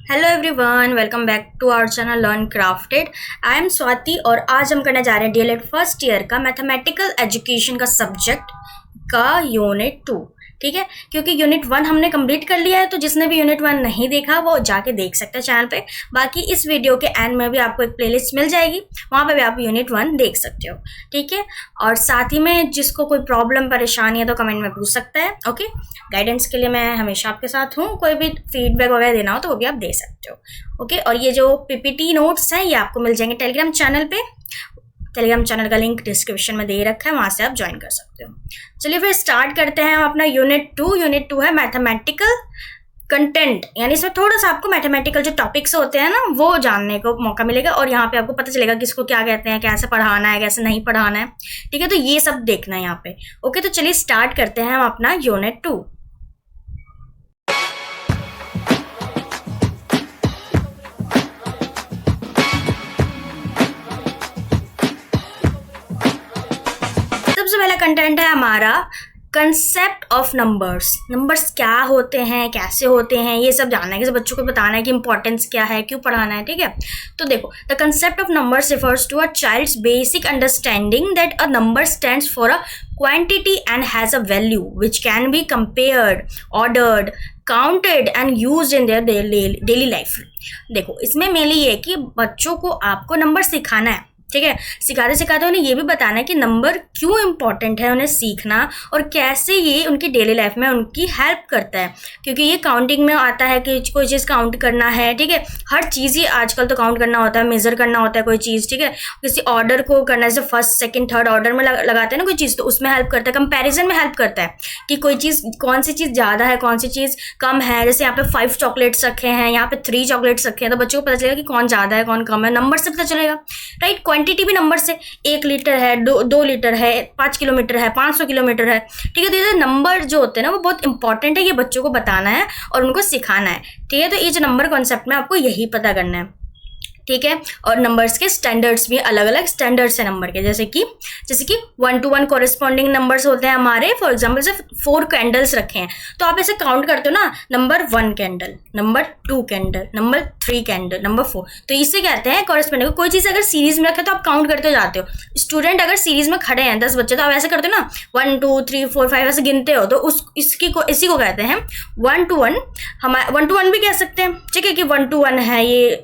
Hello everyone, welcome back to our channel Learn Crafted. I am Swati और आज हम करने जा रहे हैं डीएलएड फर्स्ट ईयर का मैथमेटिकल एजुकेशन का सब्जेक्ट का यूनिट 2। ठीक है, क्योंकि यूनिट 1 हमने कंप्लीट कर लिया है, तो जिसने भी यूनिट 1 नहीं देखा वो जाके देख सकते हैं चैनल पे। बाकी इस वीडियो के एंड में भी आपको एक प्लेलिस्ट मिल जाएगी, वहाँ पे भी आप यूनिट 1 देख सकते हो। ठीक है, और साथ ही में जिसको कोई प्रॉब्लम परेशानी है तो कमेंट में पूछ सकता है। ओके, गाइडेंस के लिए मैं हमेशा आपके साथ हूँ, कोई भी फीडबैक वगैरह देना हो तो वो भी आप दे सकते हो। ओके, और ये जो पीपीटी नोट्स हैं ये आपको मिल जाएंगे टेलीग्राम चैनल पे। टेलीग्राम चैनल का लिंक डिस्क्रिप्शन में दे रखा है, वहाँ से आप ज्वाइन कर सकते हो। चलिए फिर स्टार्ट करते हैं हम अपना यूनिट 2। यूनिट 2 है मैथमेटिकल कंटेंट, यानी इसमें थोड़ा सा आपको मैथमेटिकल जो टॉपिक्स होते हैं ना वो जानने को मौका मिलेगा, और यहाँ पे आपको पता चलेगा कि इसको क्या कहते हैं, कैसे पढ़ाना है, कैसे नहीं पढ़ाना है। ठीक है, तो ये सब देखना है यहाँ पे। ओके, तो चलिए स्टार्ट करते हैं हम अपना यूनिट 2। सबसे पहला कंटेंट है हमारा कंसेप्ट ऑफ नंबर्स। नंबर्स क्या होते हैं, कैसे होते हैं, ये सब जानना है, कि बच्चों को बताना है कि इंपॉर्टेंस क्या है, क्यों पढ़ाना है। ठीक है, तो देखो, the concept of numbers refers to a child's basic understanding that a number stands for a quantity and has a value which can be compared, ordered, counted and used in their daily life। देखो, इसमें mainly ये है कि बच्चों को आपको number सिखाना है। ठीक है, सिखाते सिखाते उन्हें ये भी बताना है कि नंबर क्यों इंपॉर्टेंट है उन्हें सीखना, और कैसे ये उनकी डेली लाइफ में उनकी हेल्प करता है। क्योंकि ये काउंटिंग में आता है कि कोई चीज़ काउंट करना है। ठीक है, हर चीज़ ही आजकल तो काउंट करना होता है, मेजर करना होता है कोई चीज़। ठीक है, किसी ऑर्डर को करना, जैसे फर्स्ट सेकंड थर्ड ऑर्डर में लगाते हैं ना कोई चीज़, तो उसमें हेल्प करता है। कंपैरिजन में हेल्प करता है कि कोई चीज़, कौन सी चीज़ ज़्यादा है, कौन सी चीज़ कम है। जैसे यहाँ पे 5 चॉकलेट्स रखे हैं, यहाँ पे 3 चॉकलेट्स रखे हैं, तो बच्चों को पता चलेगा कि कौन ज़्यादा है कौन कम है, नंबर से पता चलेगा। राइट, क्वांटिटी भी नंबर से, 1 लीटर है, 2 लीटर है, 5 किलोमीटर है, 500 किलोमीटर है। ठीक है, तो ये नंबर जो होते हैं ना वो बहुत इंपॉर्टेंट है, ये बच्चों को बताना है और उनको सिखाना है। ठीक है, तो ये जो नंबर कॉन्सेप्ट में आपको यही पता करना है। ठीक है, और नंबर्स के स्टैंडर्ड्स भी अलग अलग स्टैंडर्ड्स है नंबर के, जैसे कि 1 to 1 कॉरेस्पॉन्डिंग नंबर्स होते हैं हमारे। फॉर एग्जांपल से 4 कैंडल्स रखे हैं, तो आप ऐसे काउंट करते हो ना, number 1 candle, number 2 candle, number 3 candle, number 4। तो इसे कहते हैं कॉरेस्पॉन्डिंग। कोई चीज़ अगर सीरीज में रखे तो आप काउंट करते हो जाते हो। स्टूडेंट अगर सीरीज में खड़े हैं 10 बच्चे, तो आप ऐसे करते हो ना, 1 2 3 4 5 ऐसे गिनते हो, तो इसी को कहते हैं 1 to 1। हम 1 to 1 भी कह सकते हैं। ठीक है, कि 1 to 1 है ये,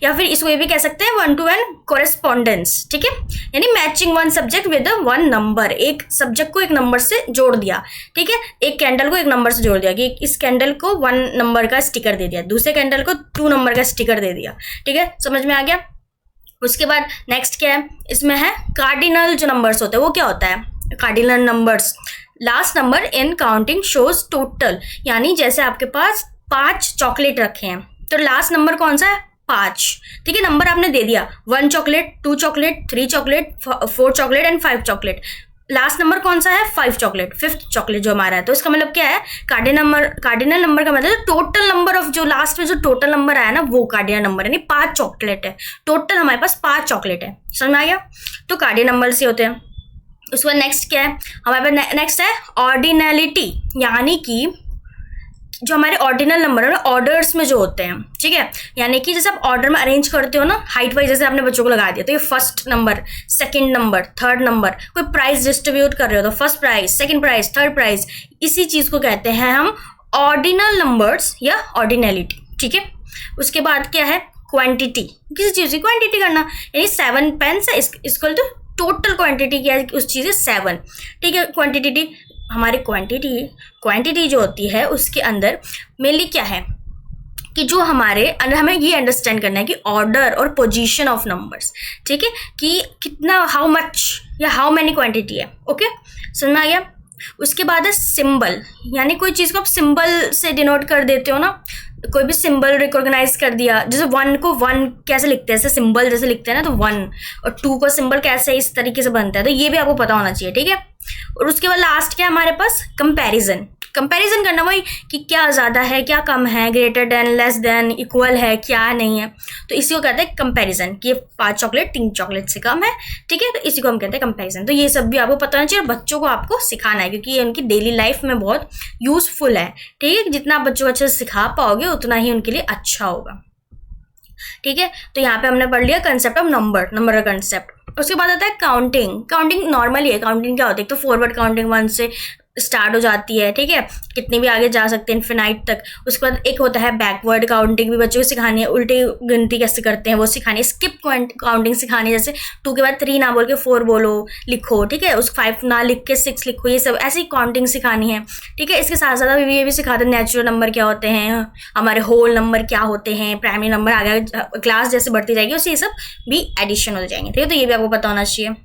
या फिर इसको ये भी कह सकते हैं 1 to 1 कॉरेस्पॉन्डेंस। ठीक है, यानी मैचिंग 1 सब्जेक्ट विद 1 नंबर, एक सब्जेक्ट को एक नंबर से जोड़ दिया। ठीक है, एक कैंडल को एक नंबर से जोड़ दिया, कि इस कैंडल को 1 नंबर का स्टिकर दे दिया, दूसरे कैंडल को 2 नंबर का स्टिकर दे दिया। ठीक है, समझ में आ गया। उसके बाद नेक्स्ट क्या है, इसमें है कार्डिनल जो नंबर्स होते हैं। वो क्या होता है, cardinal numbers, last number in counting shows total. यानी जैसे आपके पास 5 चॉकलेट रखे हैं, तो लास्ट नंबर कौन सा है, 5। ठीक है, नंबर आपने दे दिया, 1 chocolate, 2 chocolate, 3 chocolate, 4 chocolate and 5 chocolate. Last number कौन सा है, 5 चॉकलेट, 5th चॉकलेट जो हमारा है। तो इसका मतलब क्या है, कार्डिनल नंबर का मतलब टोटल नंबर ऑफ, जो लास्ट में जो टोटल नंबर आया ना वो कार्डिनल नंबर, यानी 5 चॉकलेट है टोटल, हमारे पास 5 चॉकलेट है। समझ में आ गया, तो कार्डिनल नंबर से होते हैं। उसके बाद नेक्स्ट क्या है हमारे पास, नेक्स्ट है ऑर्डिनलिटी, यानी कि जो हमारे ऑर्डिनल नंबर है ना, ऑर्डर्स में जो होते हैं। ठीक है, यानी कि जैसे आप ऑर्डर में अरेंज करते हो ना, हाइट वाइज, जैसे आपने बच्चों को लगा दिया, तो ये first number, second number, third number. कोई प्राइज डिस्ट्रीब्यूट कर रहे हो तो first prize, second prize, third prize, इसी चीज को कहते हैं हम ऑर्डिनल नंबर्स या ऑर्डिनलिटी। ठीक है, उसके बाद क्या है, क्वांटिटी, किसी चीज की क्वांटिटी करना, यानी 7 पेन्स है, इसको तो टोटल क्वांटिटी क्या है उस चीज़ है 7। ठीक है, क्वांटिटी हमारी क्वांटिटी जो होती है उसके अंदर मेनली क्या है कि जो हमारे अंदर, हमें ये अंडरस्टैंड करना है कि ऑर्डर और पोजीशन ऑफ नंबर्स। ठीक है, कि कितना, हाउ मच या हाउ मैनी क्वांटिटी है। ओके, समझ में आ गया। उसके बाद है सिंबल, यानी कोई चीज़ को आप सिंबल से डिनोट कर देते हो ना, कोई भी सिंबल रिकॉग्नाइज कर दिया। जैसे 1 को 1 कैसे लिखते हैं, ऐसे सिंबल जैसे लिखते हैं ना, तो 1, और 2 का सिंबल कैसे इस तरीके से बनता है, तो ये भी आपको पता होना चाहिए। ठीक है, और उसके बाद लास्ट क्या है हमारे पास, कंपैरिजन। कंपैरिजन करना, वही कि क्या ज़्यादा है क्या कम है, greater than, less than, equal है क्या नहीं है, तो इसी को कहते हैं कंपैरिजन कि ये 5 चॉकलेट 3 चॉकलेट से कम है, ठीक है, तो इसी को हम कहते हैं कंपैरिजन। तो ये सब भी आपको पता होना चाहिए, बच्चों को आपको सिखाना है क्योंकि ये उनकी डेली लाइफ में बहुत यूजफुल है, ठीक है। जितना आप बच्चों को अच्छे से सिखा पाओगे उतना ही उनके लिए अच्छा होगा, ठीक है। तो यहाँ पे हमने पढ़ लिया कंसेप्ट ऑफ नंबर का कंसेप्ट। उसके बाद आता है काउंटिंग। काउंटिंग नॉर्मली है, काउंटिंग क्या होती है, तो फॉरवर्ड काउंटिंग 1 से स्टार्ट हो जाती है, ठीक है, कितनी भी आगे जा सकते हैं इन्फिनाइट तक। उसके बाद एक होता है बैकवर्ड काउंटिंग, भी बच्चों को सिखानी है, उल्टी गिनती कैसे करते हैं वो सिखानी है। स्किप काउंटिंग सिखानी है, जैसे 2 के बाद 3 ना बोल के 4 बोलो, लिखो, ठीक है, उस 5 ना लिख के 6 लिखो, ये सब ऐसी काउंटिंग सिखानी है, ठीक है। इसके साथ साथ अभी ये भी सिखाते हैं नेचुरल नंबर क्या होते हैं, हमारे होल नंबर क्या होते हैं, प्राइमरी नंबर, आगे क्लास जैसे बढ़ती जाएगी उससे ये सब भी एडिशन हो जाएंगे, ठीक है। तो ये भी आपको पता होना चाहिए।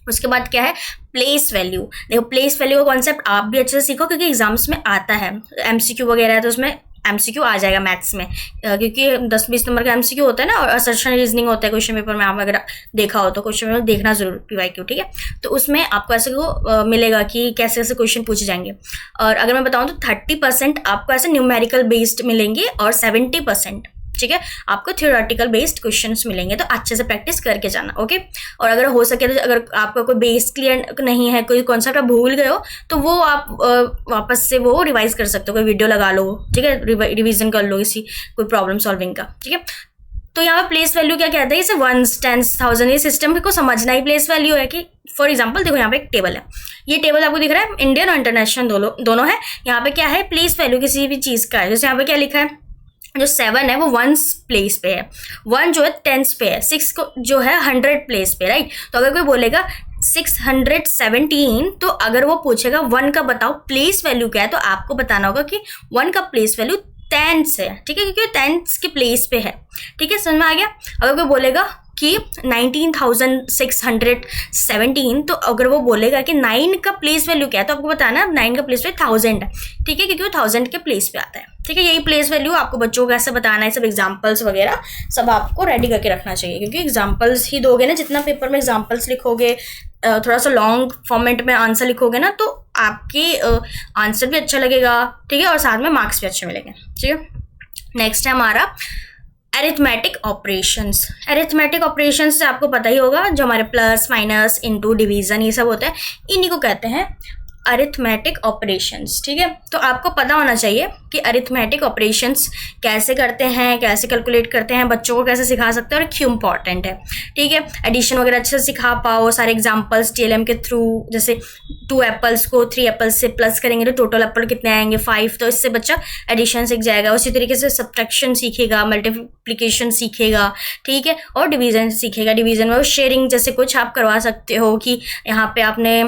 उसके बाद क्या है प्लेस वैल्यू। देखो प्लेस वैल्यू का कॉन्सेप्ट आप भी अच्छे से सीखो क्योंकि एग्जाम्स में आता है, एमसीक्यू वगैरह है तो उसमें एमसीक्यू आ जाएगा मैथ्स में, क्योंकि 10-20 नंबर का एमसीक्यू होता है ना, और असर्शन रीजनिंग होता है क्वेश्चन पेपर में। आप अगर देखा हो तो क्वेश्चन पेपर देखना जरूर पीवाईक्यू, ठीक है। तो उसमें आपको ऐसे को मिलेगा कि कैसे कैसे क्वेश्चन पूछे जाएंगे। और अगर मैं बताऊँ तो 30% आपको ऐसे न्यूमेरिकल बेस्ड मिलेंगे और 70%, ठीक है, आपको थियोरेटिकल बेस्ड क्वेश्चंस मिलेंगे। तो अच्छे से प्रैक्टिस करके जाना, ओके। और अगर हो सके तो अगर आपका कोई बेस क्लियर नहीं है, कोई कॉन्सेप्ट आप भूल गए हो, तो वो आप वापस से वो रिवाइज कर सकते हो, कोई वीडियो लगा लो, ठीक है, रिवीजन कर लो इसी कोई प्रॉब्लम सॉल्विंग का, ठीक है। तो यहाँ पे प्लेस वैल्यू क्या कहते हैं, इसे 1s, 10s, 1000 ये सिस्टम को समझना ही प्लेस वैल्यू है। कि फॉर एग्जाम्पल देखो यहाँ पे एक टेबल है, ये टेबल आपको दिख रहा है इंडियन और इंटरनेशनल दोनों है। यहाँ पे क्या है प्लेस वैल्यू किसी भी चीज़ का है। जैसे यहाँ पे क्या लिखा है, जो 7 है वो 1s प्लेस पे है, 1 जो है 10s पे है, 6 को जो है 100 प्लेस पे, राइट। तो अगर कोई बोलेगा 617, तो अगर वो पूछेगा 1 का बताओ प्लेस वैल्यू क्या है, तो आपको बताना होगा कि 1 का प्लेस वैल्यू 10s है, ठीक है, क्योंकि 10s के प्लेस पे है, ठीक है, समझ में आ गया। अगर कोई बोलेगा कि 19,617, तो अगर वो बोलेगा कि 9 का प्लेस वैल्यू क्या है, तो आपको बताना 9 का प्लेस वैल्यू 1000 है, ठीक है, क्योंकि वो 1000 के प्लेस पे आता है, ठीक है। यही प्लेस वैल्यू आपको बच्चों को कैसे बताना है, सब एग्जाम्पल्स वगैरह सब आपको रेडी करके रखना चाहिए, क्योंकि एग्जाम्पल्स ही दोगे ना, जितना पेपर में एग्जाम्पल्स लिखोगे, थोड़ा सा लॉन्ग फॉर्मेट में आंसर लिखोगे ना, तो आपके आंसर भी अच्छा लगेगा, ठीक है, और साथ में मार्क्स भी अच्छे मिलेंगे, ठीक है। नेक्स्ट है हमारा अरिथमेटिक ऑपरेशंस। अरिथमेटिक ऑपरेशंस से आपको पता ही होगा, जो हमारे प्लस माइनस इंटू डिवीजन ये सब होता है, इन्हीं को कहते हैं अरिथमेटिक ऑपरेशंस, ठीक है। तो आपको पता होना चाहिए कि अरिथमेटिक ऑपरेशंस कैसे करते हैं, कैसे कैलकुलेट करते हैं, बच्चों को कैसे सिखा सकते हैं और क्यों इंपॉर्टेंट है, ठीक है। एडिशन वगैरह अच्छे से सिखा पाओ, सारे एग्जांपल्स टीएलएम के थ्रू, जैसे 2 एप्पल्स को 3 एप्पल्स से प्लस करेंगे तो टोटल एप्पल कितने आएंगे 5, तो इससे बच्चा एडिशन सीख जाएगा। उसी तरीके से सब्ट्रैक्शन सीखेगा, मल्टीप्लिकेशन सीखेगा, ठीक है, और डिवीजन सीखेगा। डिवीजन में वो शेयरिंग जैसे कुछ आप करवा सकते हो कि यहाँ पे आपने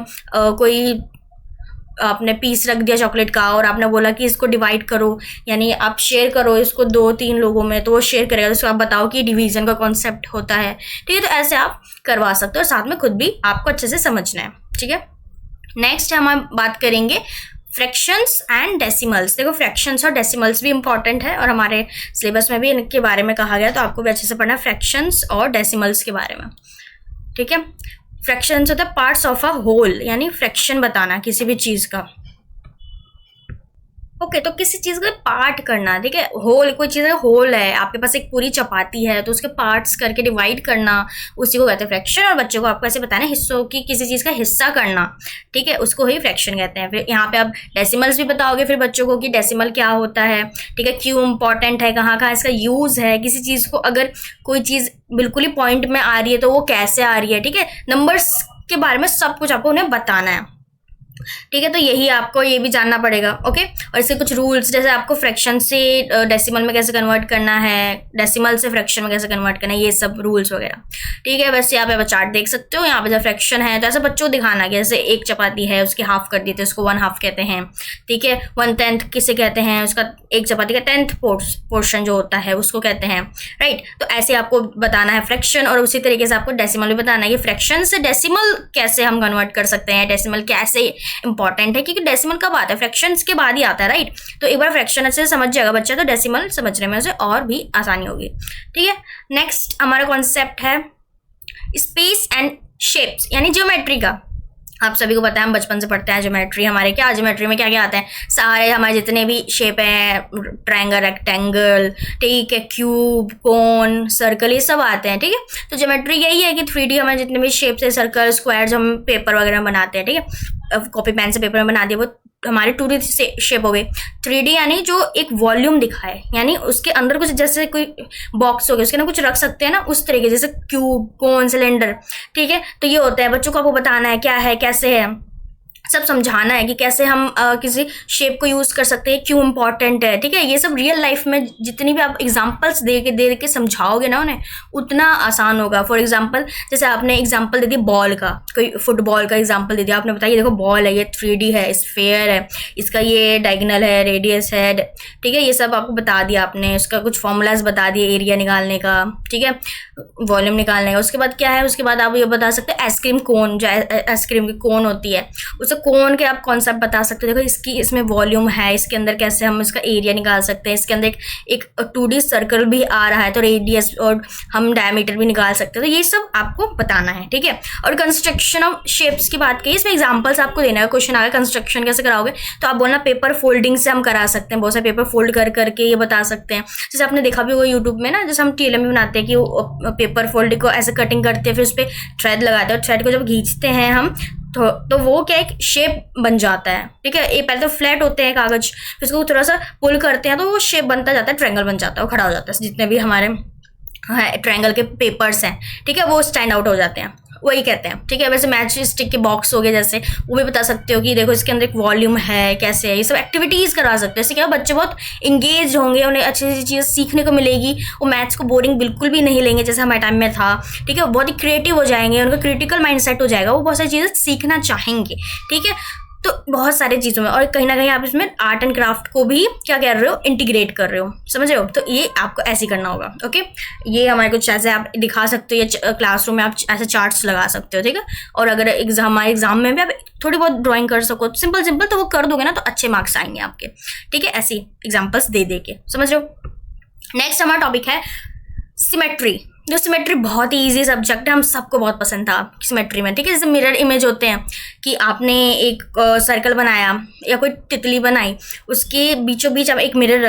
आपने पीस रख दिया चॉकलेट का और आपने बोला कि इसको डिवाइड करो, यानी आप शेयर करो इसको 2-3 लोगों में, तो वो शेयर करेगा, तो उसको आप बताओ कि डिवीजन का कॉन्सेप्ट होता है, ठीक है। तो ऐसे आप करवा सकते हो और साथ में खुद भी आपको अच्छे से समझना है, ठीक है। नेक्स्ट हम बात करेंगे फ्रैक्शंस एंड डेसिमल्स। देखो फ्रैक्शंस और डेसिमल्स भी इंपॉर्टेंट है और हमारे सिलेबस में भी इनके बारे में कहा गया, तो आपको भी अच्छे से पढ़ना है फ्रैक्शंस और डेसिमल्स के बारे में, ठीक है। फ्रैक्शंस होता है पार्ट्स ऑफ अ होल, यानी फ्रैक्शन बताना किसी भी चीज़ का, ओके। तो किसी चीज़ का पार्ट करना, ठीक है। होल, कोई चीज़ होल है, आपके पास एक पूरी चपाती है तो उसके पार्ट्स करके डिवाइड करना, उसी को कहते हैं फ्रैक्शन। और बच्चों को आपको ऐसे बताना है हिस्सों की किसी चीज़ का हिस्सा करना, ठीक है, उसको ही फ्रैक्शन कहते हैं। फिर यहाँ पे आप डेसिमल्स भी बताओगे फिर बच्चों को कि डेसिमल क्या होता है, ठीक है, क्यों इंपॉर्टेंट है, कहाँ कहाँ इसका यूज़ है, किसी चीज़ को अगर कोई चीज़ बिल्कुल ही पॉइंट में आ रही है तो वो कैसे आ रही है, ठीक है। नंबर्स के बारे में सब कुछ आपको उन्हें बताना है, ठीक है। तो यही आपको ये भी जानना पड़ेगा, ओके। और इसके कुछ रूल्स, जैसे आपको फ्रैक्शन से डेसिमल में कैसे कन्वर्ट करना है, डेसिमल से फ्रैक्शन में कैसे कन्वर्ट करना है, ये सब रूल्स वगैरह, ठीक है। वैसे यहाँ पे चार्ट देख सकते हो, यहाँ पे जब फ्रैक्शन है तो ऐसे बच्चों को दिखाना कि जैसे एक चपाती है उसकी हाफ कर दी तो उसको 1/2 कहते हैं, ठीक है। 1/10 किसे कहते हैं, उसका एक चपाती का 10th पोर्शन जो होता है उसको कहते हैं, राइट। तो ऐसे आपको बताना है फ्रैक्शन, और उसी तरीके से आपको डेसिमल भी बताना है कि फ्रैक्शन से डेसिमल कैसे हम कन्वर्ट कर सकते हैं, डेसिमल कैसे इंपॉर्टेंट है, क्योंकि डेसिमल कब आता है, फ्रैक्शंस के बाद ही आता है, राइट। तो एक बार फ्रैक्शन अच्छे से समझ जाएगा बच्चा तो डेसिमल समझने में उसे और भी आसानी होगी, ठीक है। नेक्स्ट हमारा कॉन्सेप्ट है स्पेस एंड शेप्स, यानी ज्योमेट्री का। आप सभी को पता है, हम बचपन से पढ़ते हैं ज्योमेट्री। हमारे क्या ज्योमेट्री में क्या क्या आता है, सारे हमारे जितने भी शेप हैं, ट्रायंगल, रेक्टेंगल, ठीक है, क्यूब, कोन, सर्कल, ये सब आते हैं, ठीक है। तो ज्योमेट्री यही है कि 3D हमारे जितने भी शेप्स है, सर्कल, स्क्वायर्स, हम पेपर वगैरह बनाते हैं, ठीक है, कॉपी पेन से पेपर में बना दिया, वो हमारे 2D शेप हो गई। 3D यानी जो एक वॉल्यूम दिखाए, यानी उसके अंदर कुछ, जैसे कोई बॉक्स हो गया, उसके अंदर कुछ रख सकते हैं ना, उस तरीके, जैसे क्यूब, कोन, सिलेंडर, ठीक है। तो ये होता है, बच्चों को आपको बताना है क्या है, कैसे है, सब समझाना है कि कैसे हम किसी शेप को यूज़ कर सकते हैं, क्यों इंपॉर्टेंट है, ठीक है। ये सब रियल लाइफ में जितनी भी आप एग्जांपल्स दे के समझाओगे ना उन्हें, उतना आसान होगा। फॉर एग्जांपल, जैसे आपने एग्जांपल दे दी बॉल का, कोई फुटबॉल का एग्जांपल दे दिया, आपने बताया देखो बॉल है, ये 3D है, स्फेयर है, इसका ये डायगोनल है, रेडियस है, ठीक है, ये सब आपको बता दिया आपने, उसका कुछ फॉर्मूलाज बता दिए एरिया निकालने का, ठीक है, वॉल्यूम निकालने का। उसके बाद क्या है, उसके बाद आप ये बता सकते हैं आइसक्रीम कोन, जो आइसक्रीम की कोन होती है, उसे कोन के आप कॉन्सेप्ट बता सकते हो, देखो इसकी, इसमें वॉल्यूम है, इसके अंदर कैसे हम इसका एरिया निकाल सकते हैं, इसके अंदर एक 2D सर्कल भी आ रहा है, तो रेडियस और हम डायमीटर भी निकाल सकते हैं। तो ये सब आपको बताना है, ठीक है। और कंस्ट्रक्शन ऑफ शेप्स की बात की, इसमें एग्जाम्पल्स आपको देना है। क्वेश्चन आ गया कंस्ट्रक्शन कैसे कराओगे, तो आप बोलना पेपर फोल्डिंग से हम करा सकते हैं, बहुत सारे पेपर फोल्ड कर करके ये बता सकते हैं। जैसे आपने देखा भी होगा यूट्यूब में ना, जैसे हम TLM में बनाते हैं कि वो पेपर फोल्ड को ऐसे कटिंग करते हैं, फिर उस पर थ्रेड लगाते हैं, और थ्रेड को जब खींचते हैं हम तो वो क्या एक शेप बन जाता है, ठीक है। ये पहले तो फ्लैट होते हैं कागज, फिर उसको थोड़ा सा पुल करते हैं तो वो शेप बनता जाता है, ट्रायंगल बन जाता है, वो खड़ा हो जाता है, जितने भी हमारे ट्रायंगल के पेपर्स हैं, ठीक है, वो स्टैंड आउट हो जाते हैं, वही कहते हैं, ठीक है। वैसे मैच स्टिक के बॉक्स हो गए जैसे, वो भी बता सकते हो कि देखो इसके अंदर एक वॉल्यूम है, कैसे है, ये सब एक्टिविटीज़ करवा सकते हैं। इससे क्या बच्चे बहुत इंगेज होंगे, उन्हें अच्छी अच्छी चीज़ सीखने को मिलेगी, वो मैथ्स को बोरिंग बिल्कुल भी नहीं लेंगे जैसे हमारे टाइम में था, ठीक है। वो बहुत ही क्रिएटिव हो जाएंगे, उनका क्रिटिकल माइंडसेट हो जाएगा, वो बहुत सारी चीज़ें सीखना चाहेंगे, ठीक है। तो बहुत सारी चीज़ों में, और कहीं ना कहीं आप इसमें आर्ट एंड क्राफ्ट को भी क्या कर रहे हो, इंटीग्रेट कर रहे हो, समझ रहे हो। तो ये आपको ऐसे करना होगा, ओके। ये हमारे कुछ ऐसे आप दिखा सकते हो, या क्लासरूम में आप ऐसे चार्ट्स लगा सकते हो, ठीक है। और अगर हमारे एग्जाम में भी आप थोड़ी बहुत ड्राइंग कर सको, सिंपल सिंपल, तो वो कर दोगे ना तो अच्छे मार्क्स आएंगे आपके, ठीक है। ऐसी एग्जाम्पल्स दे के, समझ रहे हो। नेक्स्ट हमारा टॉपिक है सिमेट्री। जो सिमेट्री बहुत ही ईजी सब्जेक्ट है, हम सबको बहुत पसंद था सिमेट्री में, ठीक है। जैसे मिरर इमेज होते हैं कि आपने एक सर्कल बनाया या कोई तितली बनाई, उसके बीचों बीच आप एक मिरर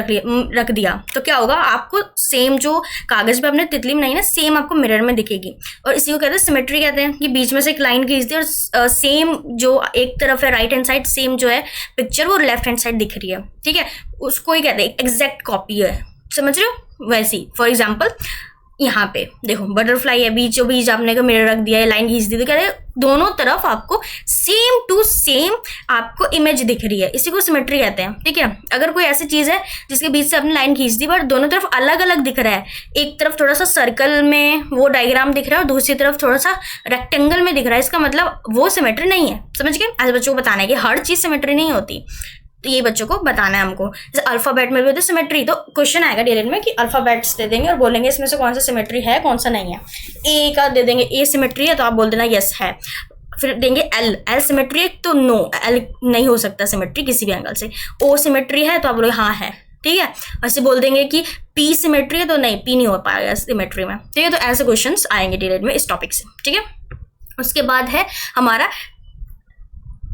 रख दिया, तो क्या होगा, आपको सेम जो कागज पे आपने तितली बनाई ना, सेम आपको मिरर में दिखेगी। और इसी को कहते हैं सिमेट्री, कहते हैं कि बीच में से एक लाइन खींच दी और सेम जो एक तरफ है राइट हैंड साइड, सेम जो है पिक्चर वो लेफ्ट हैंड साइड दिख रही है, ठीक है, उसको ही कहते हैं एग्जैक्ट कॉपी है, समझ रहे हो। वैसी फॉर एग्जाम्पल यहाँ पे देखो बटरफ्लाई है, बीचों बीच आपने को मिरर रख दिया है, लाइन खींच दी, तो कहते हैं दोनों तरफ आपको सेम टू सेम आपको इमेज दिख रही है, इसी को सिमेट्री कहते हैं, ठीक है। अगर कोई ऐसी चीज़ है जिसके बीच से आपने लाइन खींच दी बट दोनों तरफ अलग अलग दिख रहा है, एक तरफ थोड़ा सा सर्कल में वो डायग्राम दिख रहा है और दूसरी तरफ थोड़ा सा रेक्टेंगल में दिख रहा है, इसका मतलब वो सिमेट्री नहीं है, समझ गए। ऐसे बच्चों को बताना है कि हर चीज़ सिमेट्री नहीं होती, तो ये बच्चों को बताना है हमको। जैसे अल्फाबेट में भी होती है सिमेट्री, तो क्वेश्चन आएगा डीएलएड में कि अल्फाबेट्स दे देंगे और बोलेंगे इसमें से कौन सा सिमेट्री है, कौन सा नहीं है। ए का दे देंगे, ए सिमेट्री है तो आप बोल देना यस है। फिर देंगे एल सिमेट्री है तो नो, एल नहीं हो सकता सिमेट्री किसी भी एंगल से। ओ सिमेट्री है तो आप बोलोगे हाँ है, ठीक है। ऐसे बोल देंगे कि पी सिमेट्री है तो नहीं, पी नहीं हो पाएगा सिमेट्री में, ठीक है। तो ऐसे क्वेश्चन आएंगे डीएलएड में इस टॉपिक से, ठीक है। उसके बाद है हमारा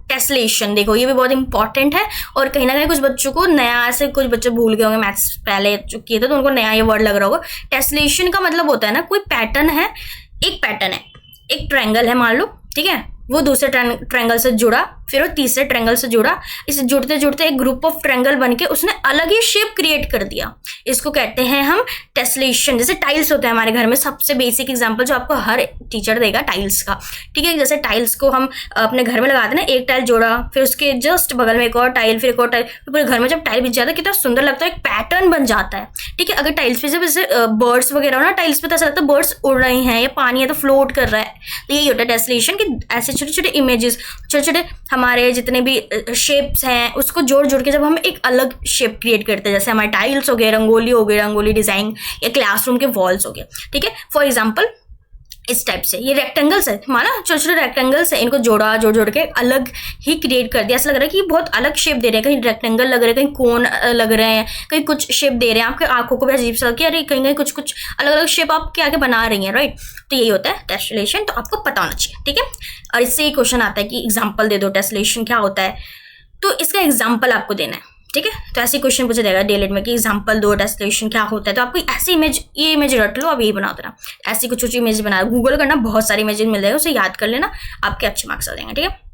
टेस्लेशन, देखो ये भी बहुत इंपॉर्टेंट है और कहीं ना कहीं कुछ बच्चों को नया, ऐसे कुछ बच्चे भूल गए होंगे मैथ्स पहले जो किए थे तो उनको नया ये वर्ड लग रहा होगा। टेस्लेशन का मतलब होता है ना, कोई पैटर्न है, एक पैटर्न है, एक ट्रायंगल है मान लो, ठीक है, वो दूसरे ट्रायंगल से जुड़ा, फिर वो तीसरे ट्रायंगल से जुड़ा, इसे जुड़ते जुड़ते एक ग्रुप ऑफ ट्रायंगल बनके उसने अलग ही शेप क्रिएट कर दिया, इसको कहते हैं हम टेस्लेशन। जैसे टाइल्स होते हैं हमारे घर में, सबसे बेसिक एग्जांपल जो आपको हर टीचर देगा टाइल्स का, ठीक है। जैसे टाइल्स को हम अपने घर में लगाते हैं ना, एक टाइल जोड़ा, फिर उसके जस्ट बगल में एक और टाइल, फिर एक और टाइल, फिर पूरे घर में जब टाइल बिछ जाता है कितना सुंदर लगता है, एक पैटर्न बन जाता है, ठीक है। अगर टाइल्स पे जैसे बर्ड्स वगैरह हो ना, टाइल्स पे तो ऐसा लगता है बर्ड्स उड़ रहे हैं या पानी है तो फ्लोट कर रहा है, तो यही होता है टेस्लेशन कि ऐसे छोटे छोटे इमेजेस, छोटे छोटे हमारे जितने भी शेप्स हैं उसको जोड़ जोड़ के जब हम एक अलग शेप क्रिएट करते हैं, जैसे हमारे टाइल्स हो गए, रंगोली हो गई, रंगोली डिजाइन, या क्लासरूम के वॉल्स हो गए, ठीक है। फॉर एग्जाम्पल इस टाइप से। ये रेक्टेंगल्स है, माना छोटे छोटे रेक्टेंगल्स है, इनको जोड़ के अलग ही क्रिएट कर दिया। ऐसा लग रहा है कि बहुत अलग शेप दे रहे हैं, कहीं रेक्टेंगल लग रहे हैं, कहीं कोन लग रहे हैं, कहीं कुछ शेप दे रहे हैं, आपके आंखों को भी अजीब सा कि अरे कहीं कुछ कुछ अलग अलग शेप आपके आगे बना रही हैं, राइट। तो यही होता है टेस्लेशन, तो आपको पता होना चाहिए, ठीक है। और इससे ये क्वेश्चन आता है कि एग्जाम्पल दे दो, टेस्लेशन क्या होता है, तो इसका एग्जाम्पल आपको देना है, ठीक है। तो ऐसे क्वेश्चन पूछा जाएगा डीएलएड में कि एग्जांपल दो, टेस्लेशन क्या होता है। तो आपको ऐसी इमेज, ये इमेज रट लो, अब यही बना देना, ऐसी कुछ इमेज बना, गूगल करना, बहुत सारी इमेज मिल जाएगी, उसे याद कर लेना, आपके अच्छे मार्क्स आ जाएंगे, ठीक है।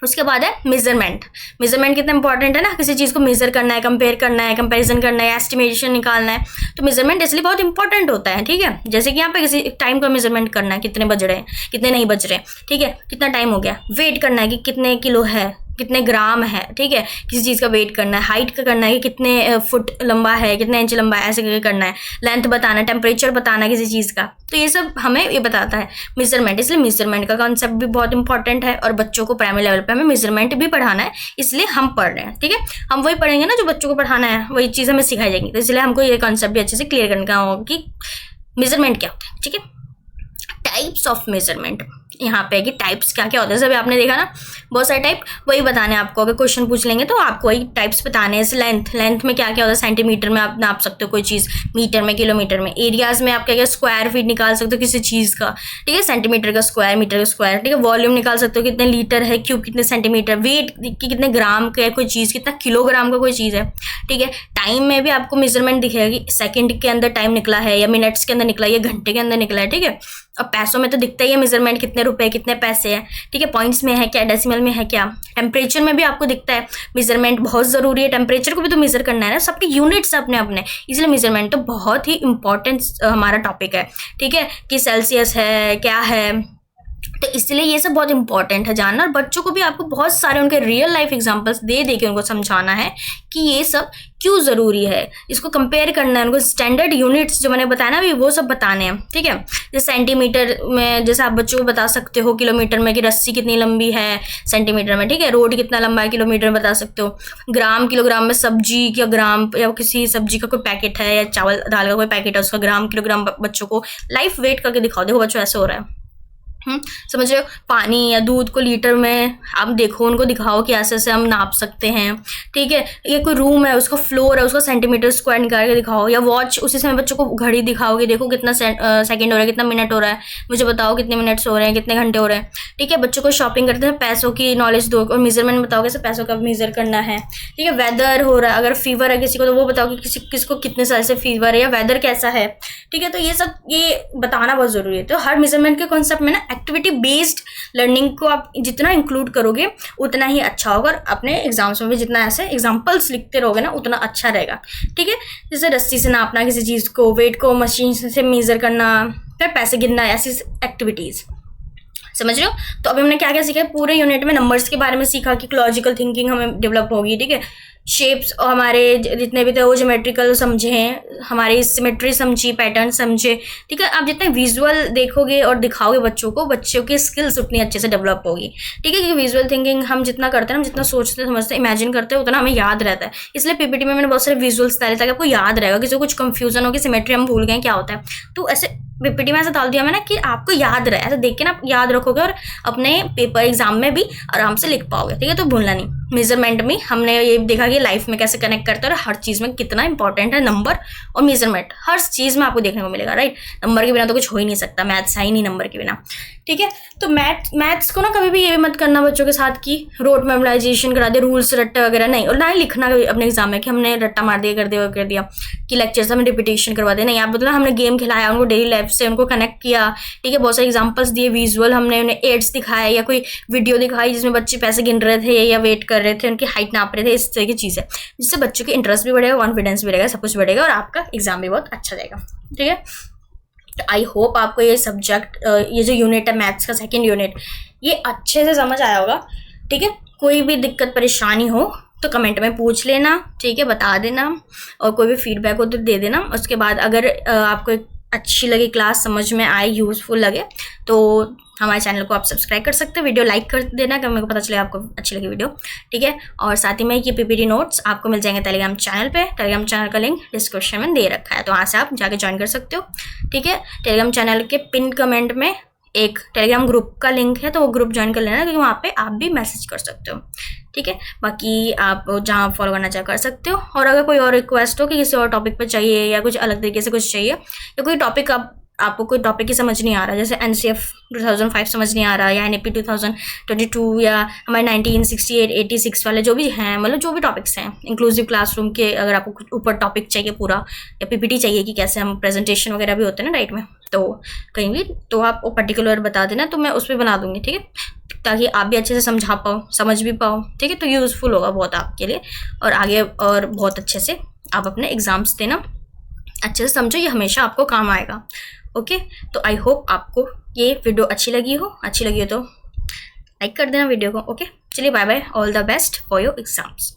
उसके बाद है मेजरमेंट। मेजरमेंट कितना इंपॉर्टेंट है ना, किसी चीज़ को मेजर करना है, कंपेयर करना है, कंपैरिजन करना है, एस्टिमेशन निकालना है, तो मेजरमेंट इसलिए बहुत इंपॉर्टेंट होता है, ठीक है। जैसे कि यहाँ पे किसी टाइम का मेजरमेंट करना है, कितने बज रहे हैं, कितने नहीं बज रहे, ठीक है, कितना टाइम हो गया, वेट करना है कि कितने किलो है, कितने ग्राम है, ठीक है, किसी चीज़ का वेट करना है, हाइट का करना है कि कितने फुट लंबा है, कितने इंच लंबा है, ऐसे करके करना है, लेंथ बताना है, टेम्परेचर बताना है किसी चीज़ का, तो ये सब हमें ये बताता है मेजरमेंट। इसलिए मेजरमेंट का कॉन्सेप्ट भी बहुत इंपॉर्टेंट है, और बच्चों को प्राइमरी लेवल पे हमें मेजरमेंट भी पढ़ाना है, इसलिए हम पढ़ रहे हैं, ठीक है। हम वही पढ़ेंगे ना जो बच्चों को पढ़ाना है, वही चीज़ हमें सिखाई जाएगी, तो इसलिए हमको ये कॉन्सेप्ट भी अच्छे से क्लियर करना होगा कि मेजरमेंट क्या होता है, ठीक है। टाइप्स ऑफ मेजरमेंट यहाँ पे है कि टाइप्स क्या क्या होता है, जब आपने देखा ना बहुत सारे टाइप, वही बताने आपको, अगर क्वेश्चन पूछ लेंगे तो आपको वही टाइप्स बताने हैं। लेंथ में क्या क्या होता है, सेंटीमीटर में आप नाप सकते हो कोई चीज़, मीटर में, किलोमीटर में, एरियाज में आप क्या क्या स्क्वायर फीट निकाल सकते हो किसी चीज़ का, ठीक है, सेंटीमीटर का स्क्वायर, मीटर का स्क्वायर, ठीक है। वॉल्यूम निकाल सकते हो कितने लीटर है, क्यूब कितने सेंटीमीटर, वेट कि कितने ग्राम का है कोई चीज़, कितना किलोग्राम का कोई चीज़ है, ठीक है। टाइम में भी आपको मेजरमेंट दिखेगा कि सेकंड के अंदर टाइम निकला है, या मिनट्स के अंदर निकला है, या घंटे के अंदर निकला है, ठीक है। अब पैसों में तो दिखता ही है मेजरमेंट, कितने रुपए, कितने पैसे हैं, ठीक है, पॉइंट्स में है क्या, डेसिमल में है क्या, टेम्परेचर में भी आपको दिखता है मेजरमेंट, बहुत ज़रूरी है, टेम्परेचर को भी तो मेजर करना है ना, सबके यूनिट्स अपने अपने, इसलिए मेजरमेंट तो बहुत ही इंपॉर्टेंट हमारा टॉपिक है, ठीक है, कि सेल्सियस है क्या है, तो इसलिए ये सब बहुत इंपॉर्टेंट है जानना। और बच्चों को भी आपको बहुत सारे उनके रियल लाइफ एग्जांपल्स दे के उनको समझाना है कि ये सब क्यों ज़रूरी है, इसको कंपेयर करना है, उनको स्टैंडर्ड यूनिट्स जो मैंने बताया ना अभी वो सब बताने हैं, ठीक है। जैसे सेंटीमीटर में जैसे आप बच्चों को बता सकते हो किलोमीटर में कि रस्सी कितनी लंबी है सेंटीमीटर में, ठीक है, रोड कितना लंबा है किलोमीटर में बता सकते हो। ग्राम किलोग्राम में सब्जी या ग्राम, या किसी सब्जी का कोई पैकेट है, या चावल दाल का कोई पैकेट है, उसका ग्राम किलोग्राम बच्चों को लाइफ वेट करके दिखाओ, देखो बच्चों ऐसे हो रहा है, समझ रहे हो। पानी या दूध को लीटर में आप देखो, उनको दिखाओ कि ऐसे ऐसे हम नाप सकते हैं, ठीक है। ये कोई रूम है, उसका फ्लोर है, उसका सेंटीमीटर स्क्वायर निकाल के दिखाओ, या वॉच, उसी समय बच्चों को घड़ी दिखाओगे, देखो कितना सेकंड हो रहा है, कितना मिनट हो रहा है, मुझे बताओ कितने मिनट्स हो रहे हैं, कितने घंटे हो रहे हैं, ठीक है। बच्चों को शॉपिंग करते हैं पैसों की नॉलेज दो, और मेजरमेंट बताओ कैसे पैसों का मेजर करना है, ठीक है। वेदर हो रहा है, अगर फीवर है किसी को तो वो बताओ कि किसको कितने साल से फीवर है, या वेदर कैसा है, ठीक है। तो ये सब ये बताना बहुत ज़रूरी है। तो हर मेजरमेंट के कॉन्सेप्ट में ना एक्टिविटी बेस्ड लर्निंग को आप जितना इंक्लूड करोगे उतना ही अच्छा होगा, और अपने एग्जाम्स में भी जितना ऐसे एग्जाम्पल्स लिखते रहोगे ना उतना अच्छा रहेगा, ठीक है। जैसे रस्सी से नापना किसी चीज़ को, वेट को मशीन से मेजर करना, फिर पैसे गिनना, ऐसी एक्टिविटीज़, समझ रहे हो। तो अभी हमने क्या क्या सीखा है, पूरे यूनिट में नंबर्स के बारे में सीखा कि लॉजिकल थिंकिंग हमें डेवलप होगी, ठीक है। शेप्स और हमारे जितने भी थे वो ज्योमेट्रिकल समझे, हमारी सिमेट्री समझी, पैटर्न समझे, ठीक है। आप जितने विजुअल देखोगे और दिखाओगे बच्चों को, बच्चों की स्किल्स उतनी अच्छे से डेवलप होगी, ठीक है। क्योंकि विजुअल थिंकिंग हम जितना करते हैं, हम जितना सोचते समझते इमेजिन करते हैं, उतना हमें याद रहता है। इसलिए पीपीटी में मैंने बहुत सारे विजुअल्स डाले ताकि आपको याद रहेगा, किसी को कुछ कंफ्यूजन हो कि सिमेट्री हम भूल गए क्या होता है, तो ऐसे पीपीटी में ऐसा डाल दिया मैंने कि आपको याद रहे, ऐसा देख के ना याद रखोगे और अपने पेपर एग्जाम में भी आराम से लिख पाओगे, ठीक है। तो भूलना नहीं। मेजरमेंट में हमने ये देखा कि लाइफ में कैसे कनेक्ट करते हैं और हर चीज़ में कितना इंपॉर्टेंट है नंबर और मेजरमेंट, हर चीज़ में आपको देखने को मिलेगा, राइट। नंबर के बिना तो कुछ हो ही नहीं सकता, मैथ्स है ही नहीं नंबर के बिना, ठीक है। तो मैथ्स को ना कभी भी ये मत करना बच्चों के साथ कि रोड मेमोराइजेशन करा दे, रूल्स रट्टे वगैरह नहीं, और ना ही लिखना अपने एग्जाम में कि हमने रट्टा मार दिया, कर दिया कि लेक्चर्स हमें रिपीटेशन करवा दे, नहीं। आप मतलब हमने गेम खिलाया उनको, डेली लाइफ से उनको कनेक्ट किया, ठीक है। बहुत सारे एग्जाम्पल्स दिए, विजुअल हमने उन्हें एड्स दिखाए, या कोई वीडियो दिखाई जिसमें बच्चे पैसे गिन रहे थे या वेट कर रहे थे, उनकी हाइट नाप रहे थे, इस तरह की चीज़ें, जिससे बच्चों की इंटरेस्ट भी बढ़ेगा, कॉन्फिडेंस भी बढ़ेगा, सब कुछ बढ़ेगा और आपका एग्जाम भी बहुत अच्छा जाएगा, ठीक है। तो आई होप आपको ये सब्जेक्ट, ये जो यूनिट है मैथ्स का सेकेंड यूनिट, ये अच्छे से समझ आया होगा, ठीक है। कोई भी दिक्कत परेशानी हो तो कमेंट में पूछ लेना, ठीक है, बता देना, और कोई भी फीडबैक हो तो दे देना। उसके बाद अगर आपको अच्छी लगी क्लास, समझ में आए, यूज़फुल लगे, तो हमारे चैनल को आप सब्सक्राइब कर सकते हो, वीडियो लाइक कर देना कि मेरे को पता चले आपको अच्छी लगी वीडियो, ठीक है। और साथ ही में ये पीपीटी नोट्स आपको मिल जाएंगे टेलीग्राम चैनल पे। टेलीग्राम चैनल का लिंक डिस्क्रिप्शन में दे रखा है, तो वहाँ से आप जाके ज्वाइन कर सकते हो, ठीक है। टेलीग्राम चैनल के पिन कमेंट में एक टेलीग्राम ग्रुप का लिंक है, तो वो ग्रुप ज्वाइन कर लेना, क्योंकि वहाँ पे आप भी मैसेज कर सकते हो, ठीक है। बाकी आप जहाँ फॉलो करना चाहे कर सकते हो। और अगर कोई और रिक्वेस्ट हो कि किसी और टॉपिक पर चाहिए या कुछ अलग तरीके से कुछ चाहिए, या कोई टॉपिक आपको कोई टॉपिक ही समझ नहीं आ रहा, जैसे NCF 2005 समझ नहीं आ रहा, या NAP 2022, या हमारे 1968 86 वाले जो भी हैं, मतलब जो भी टॉपिक्स हैं इंक्लूसिव क्लासरूम के, अगर आपको कुछ ऊपर टॉपिक चाहिए पूरा, या PPT चाहिए कि कैसे हम प्रेजेंटेशन वगैरह भी होते हैं ना राइट में, तो कहीं भी, तो आप वो पर्टिकुलर बता देना, तो मैं उस पर बना दूंगी, ठीक है, ताकि आप भी अच्छे से समझा पाओ, समझ भी पाओ, ठीक है। तो यूज़फुल होगा बहुत आपके लिए, और आगे और बहुत अच्छे से आप अपने एग्ज़ाम्स देना, अच्छे से समझो, ये हमेशा आपको काम आएगा। ओके, तो आई होप आपको ये वीडियो अच्छी लगी हो तो लाइक कर देना वीडियो को। ओके, चलिए bye bye, all the best for your exams.